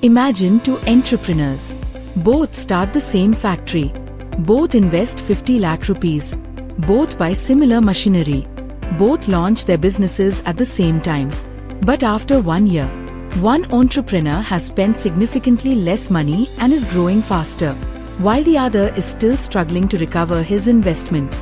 Imagine two entrepreneurs. Both start the same factory. Both invest 50 lakh rupees. Both buy similar machinery. Both launch their businesses at the same time. But after 1 year, one entrepreneur has spent significantly less money and is growing faster, while the other is still struggling to recover his investment.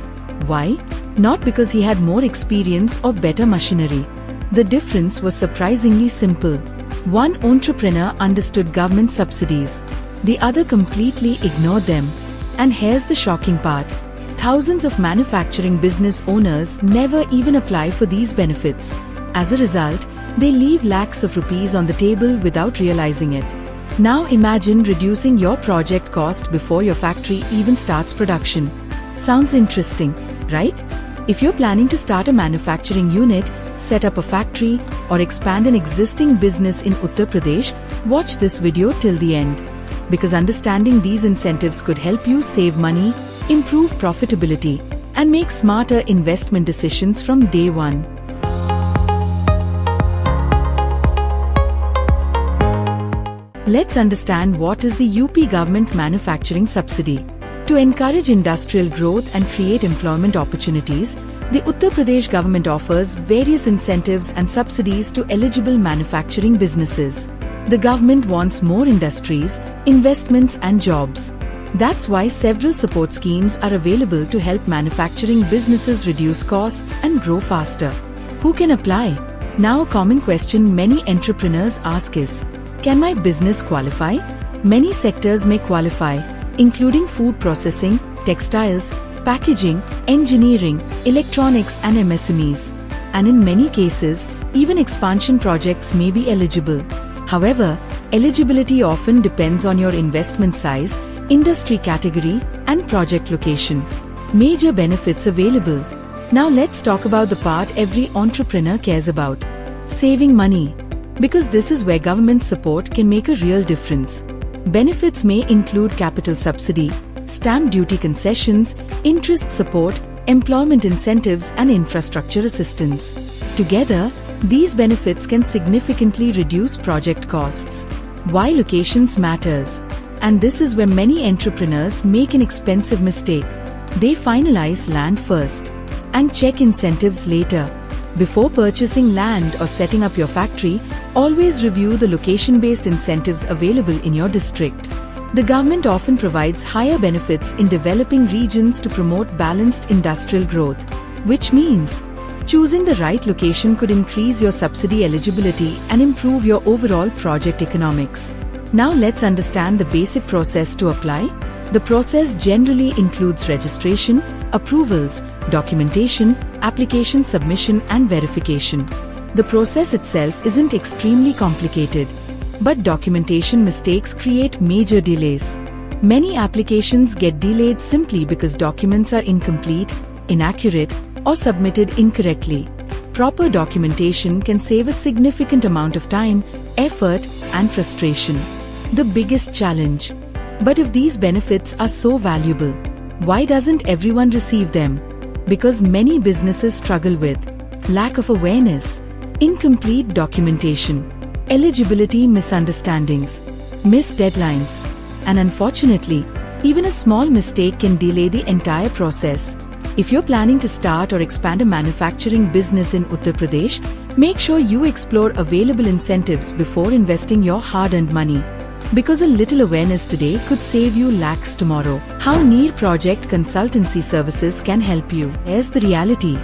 Why? Not because he had more experience or better machinery. The difference was surprisingly simple. One entrepreneur understood government subsidies. The other completely ignored them. And here's the shocking part. Thousands of manufacturing business owners never even apply for these benefits. As a result, they leave lakhs of rupees on the table without realizing it. Now imagine reducing your project cost before your factory even starts production. Sounds interesting, right? If you're planning to start a manufacturing unit, set up a factory, or expand an existing business in Uttar Pradesh, watch this video till the end. Because understanding these incentives could help you save money, improve profitability, and make smarter investment decisions from day one. Let's understand what is the UP government manufacturing subsidy. To encourage industrial growth and create employment opportunities, the Uttar Pradesh government offers various incentives and subsidies to eligible manufacturing businesses. The government wants more industries, investments and jobs. That's why several support schemes are available to help manufacturing businesses reduce costs and grow faster. Who can apply? Now a common question many entrepreneurs ask is, can my business qualify? Many sectors may qualify, including food processing, textiles, packaging, engineering, electronics and MSMEs. And in many cases, even expansion projects may be eligible. However, eligibility often depends on your investment size, industry category, and project location. Major benefits available. Now let's talk about the part every entrepreneur cares about. Saving money. Because this is where government support can make a real difference. Benefits may include capital subsidy, stamp duty concessions, interest support, employment incentives and infrastructure assistance. Together, these benefits can significantly reduce project costs. Why locations matters. And this is where many entrepreneurs make an expensive mistake. They finalize land first and check incentives later. Before purchasing land or setting up your factory, always review the location-based incentives available in your district. The government often provides higher benefits in developing regions to promote balanced industrial growth, which means choosing the right location could increase your subsidy eligibility and improve your overall project economics. Now let's understand the basic process to apply. The process generally includes registration, approvals, documentation, application submission and verification. The process itself isn't extremely complicated, but documentation mistakes create major delays. Many applications get delayed simply because documents are incomplete, inaccurate, or submitted incorrectly. Proper documentation can save a significant amount of time, effort, and frustration. The biggest challenge. But if these benefits are so valuable, why doesn't everyone receive them? Because many businesses struggle with lack of awareness, incomplete documentation, eligibility misunderstandings, missed deadlines, and unfortunately, even a small mistake can delay the entire process. If you're planning to start or expand a manufacturing business in Uttar Pradesh, make sure you explore available incentives before investing your hard-earned money. Because a little awareness today could save you lakhs tomorrow. How NEER Project Consultancy Services can help you. Here's the reality.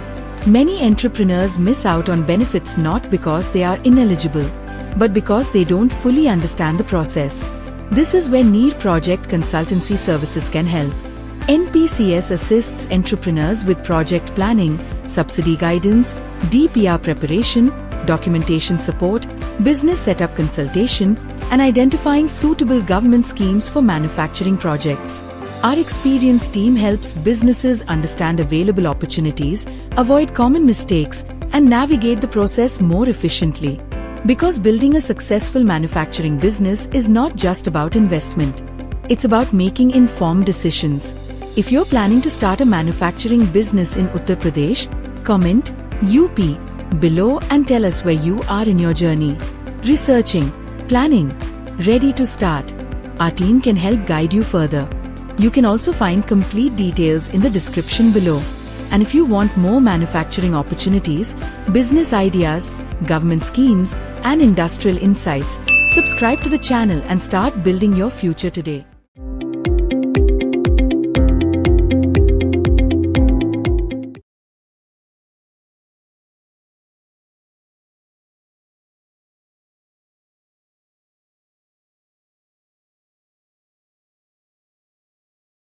Many entrepreneurs miss out on benefits not because they are ineligible, but because they don't fully understand the process. This is where NEER Project Consultancy Services can help. NPCS assists entrepreneurs with project planning, subsidy guidance, DPR preparation, documentation support, business setup consultation, and identifying suitable government schemes for manufacturing projects. Our experienced team helps businesses understand available opportunities, avoid common mistakes, and navigate the process more efficiently. Because building a successful manufacturing business is not just about investment. It's about making informed decisions. If you're planning to start a manufacturing business in Uttar Pradesh, comment UP below and tell us where you are in your journey. Researching, planning, ready to start. Our team can help guide you further. You can also find complete details in the description below. And if you want more manufacturing opportunities, business ideas, government schemes, and industrial insights, subscribe to the channel and start building your future today.